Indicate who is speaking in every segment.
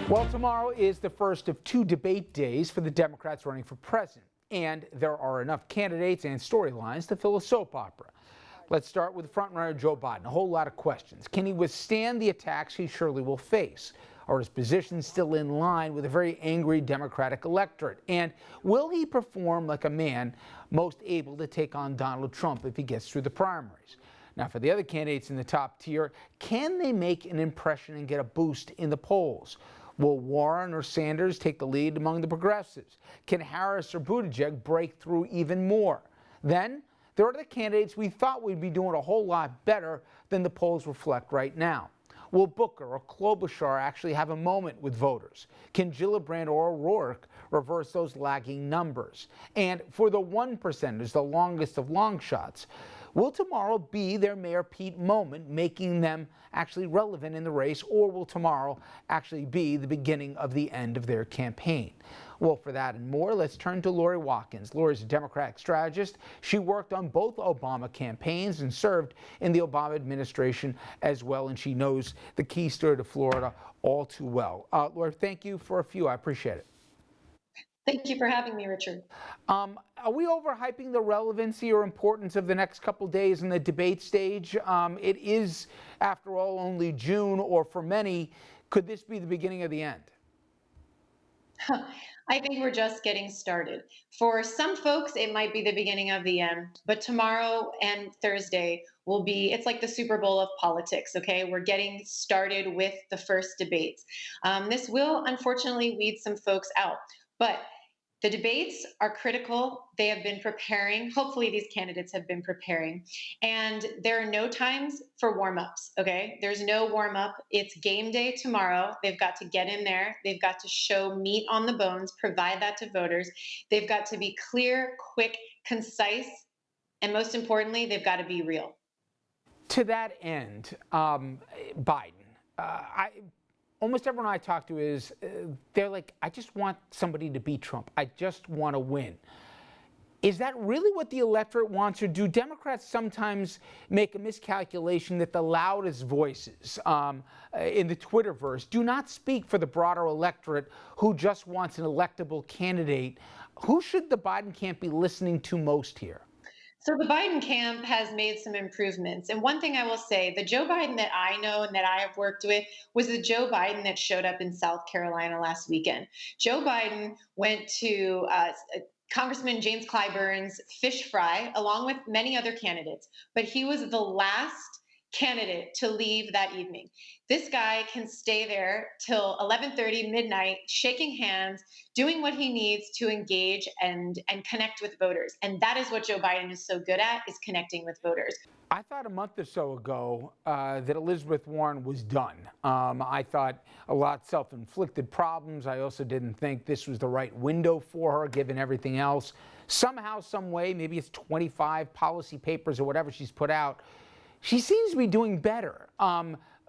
Speaker 1: Well, tomorrow is the first of 2 debate days for the Democrats running for president, and there are enough candidates and storylines to fill a soap opera. Let's start with frontrunner Joe Biden. A whole lot of questions. Can he withstand the attacks he surely will face? Are his positions still in line with a very angry Democratic electorate? And will he perform like a man most able to take on Donald Trump if he gets through the primaries? Now, for the other candidates in the top tier, can they make an impression and get a boost in the polls? Will Warren or Sanders take the lead among the progressives? Can Harris or Buttigieg break through even more? Then, there are the candidates we thought would be doing a whole lot better than the polls reflect right now. Will Booker or Klobuchar actually have a moment with voters? Can Gillibrand or O'Rourke reverse those lagging numbers? And for the 1%ers, the longest of long shots, will tomorrow be their Mayor Pete moment, making them actually relevant in the race, or will tomorrow actually be the beginning of the end of their campaign? Well, for that and more, let's turn to Laurie Watkins. Laurie's a Democratic strategist. She worked on both Obama campaigns and served in the Obama administration as well, and she knows the key state of Florida all too well. Laurie, thank you for a few. I appreciate it.
Speaker 2: Thank you for having me, Richard.
Speaker 1: Are we overhyping the relevancy or importance of the next couple days in the debate stage? It is, after all, only June, or for many, could this be the beginning of the end?
Speaker 2: I think we're just getting started. For some folks, it might be the beginning of the end, but tomorrow and Thursday will be, it's like the Super Bowl of politics, okay? We're getting started with the first debates. This will unfortunately weed some folks out, but the debates are critical. They have been preparing. Hopefully these candidates have been preparing. And there are no times for warm-ups, okay? There's no warm-up. It's game day tomorrow. They've got to get in there. They've got to show meat on the bones, provide that to voters. They've got to be clear, quick, concise, and most importantly, they've got to be real.
Speaker 1: To that end, Biden, almost everyone I talk to is, they're like, I just want somebody to beat Trump. I just want to win. Is that really what the electorate wants, or do Democrats sometimes make a miscalculation that the loudest voices in the Twitterverse do not speak for the broader electorate who just wants an electable candidate? Who should the Biden camp be listening to most here?
Speaker 2: So the Biden camp has made some improvements. And one thing I will say, the Joe Biden that I know and that I have worked with was the Joe Biden that showed up in South Carolina last weekend. Joe Biden went to Congressman James Clyburn's fish fry, along with many other candidates, but he was the last candidate to leave that evening. This guy can stay there till 11:30 midnight, shaking hands, doing what he needs to engage and connect with voters. And that is what Joe Biden is so good at, is connecting with voters.
Speaker 1: I thought a month or so ago that Elizabeth Warren was done. I thought a lot self-inflicted problems. I also didn't think this was the right window for her, given everything else. Somehow, some way, maybe it's 25 policy papers or whatever she's put out, she seems to be doing better,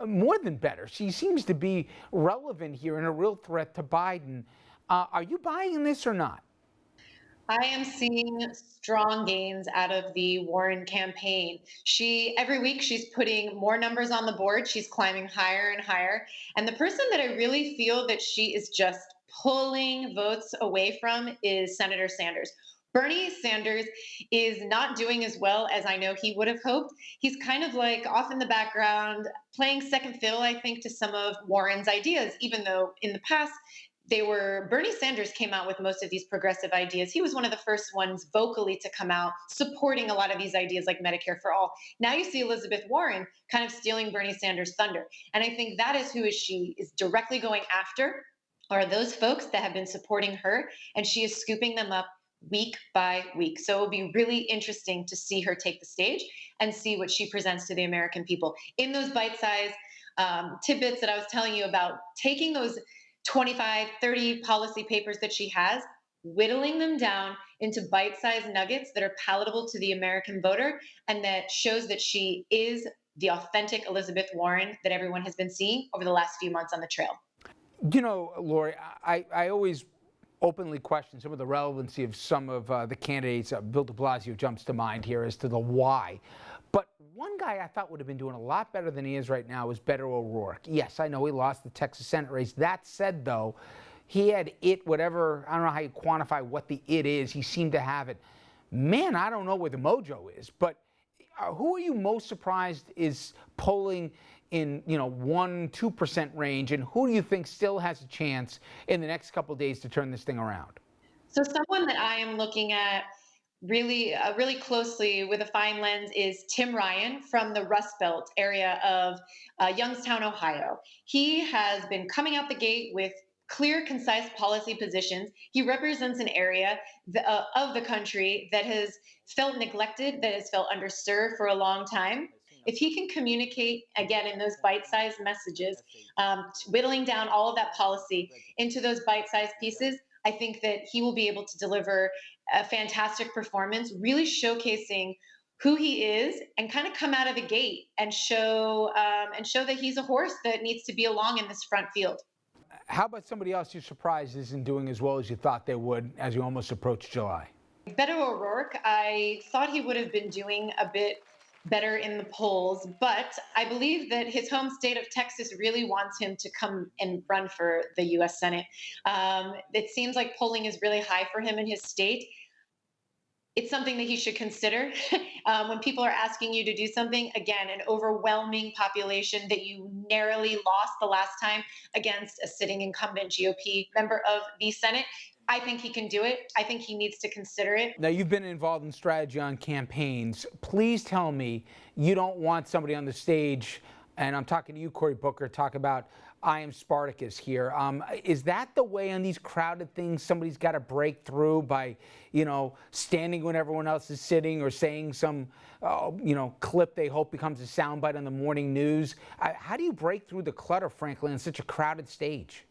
Speaker 1: more than better. She seems to be relevant here and a real threat to Biden. Are you buying this or not?
Speaker 2: I am seeing strong gains out of the Warren campaign. Every week she's putting more numbers on the board. She's climbing higher and higher. And the person that I really feel that she is just pulling votes away from is Senator Sanders. Bernie Sanders is not doing as well as I know he would have hoped. He's kind of like off in the background, playing second fiddle, I think, to some of Warren's ideas, even though in the past Bernie Sanders came out with most of these progressive ideas. He was one of the first ones vocally to come out supporting a lot of these ideas like Medicare for all. Now you see Elizabeth Warren kind of stealing Bernie Sanders' thunder. And I think that is who she is directly going after, are those folks that have been supporting her, and she is scooping them up week by week. So it will be really interesting to see her take the stage and see what she presents to the American people in those bite-sized tidbits that I was telling you about, taking those 25, 30 policy papers that she has, whittling them down into bite-sized nuggets that are palatable to the American voter, and that shows that she is the authentic Elizabeth Warren that everyone has been seeing over the last few months on the trail.
Speaker 1: You know, Laurie, I always openly question some of the relevancy of some of the candidates. Bill de Blasio jumps to mind here as to the why. But One guy I thought would have been doing a lot better than he is right now is Beto O'Rourke. Yes, I know he lost the Texas Senate race. That said, though, he had it, whatever, I don't know how you quantify what the it is. He seemed to have it. Man, I don't know where the mojo is, but who are you most surprised is polling in 1-2% range, and who do you think still has a chance in the next couple of days to turn this thing around?
Speaker 2: So someone that I am looking at really closely with a fine lens is Tim Ryan from the Rust Belt area of Youngstown, Ohio. He has been coming out the gate with clear, concise policy positions. He represents an area of the country that has felt neglected, that has felt underserved for a long time. If he can communicate again in those bite-sized messages, whittling down all of that policy into those bite-sized pieces, I think that he will be able to deliver a fantastic performance, really showcasing who he is, and kind of come out of the gate and show that he's a horse that needs to be along in this front field.
Speaker 1: How about somebody else you're surprised isn't doing as well as you thought they would as you almost approach July?
Speaker 2: Beto O'Rourke, I thought he would have been doing a bit better in the polls, but I believe that his home state of Texas really wants him to come and run for the U.S. Senate. It seems like polling is really high for him in his state. It's something that he should consider. When people are asking you to do something, again, an overwhelming population that you narrowly lost the last time against a sitting incumbent GOP member of the Senate. I think he can do it. I think he needs to consider it.
Speaker 1: Now, you've been involved in strategy on campaigns. Please tell me you don't want somebody on the stage, and I'm talking to you, Cory Booker, talk about I am Spartacus here. Is that the way on these crowded things somebody's got to break through by, standing when everyone else is sitting or saying some, clip they hope becomes a soundbite on the morning news? How do you break through the clutter, frankly, on such a crowded stage?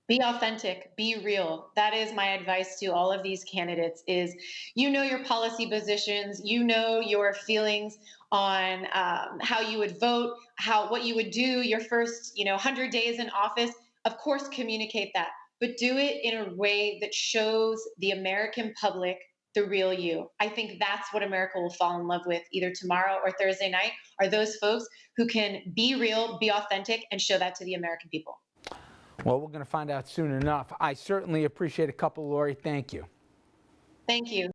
Speaker 2: Be authentic, be real. That is my advice to all of these candidates is your policy positions, your feelings on how you would vote, what you would do your first 100 days in office. Of course, communicate that, but do it in a way that shows the American public the real you. I think that's what America will fall in love with either tomorrow or Thursday night, are those folks who can be real, be authentic, and show that to the American people.
Speaker 1: Well, we're going to find out soon enough. I certainly appreciate a couple, Laurie. Thank you.
Speaker 2: Thank you.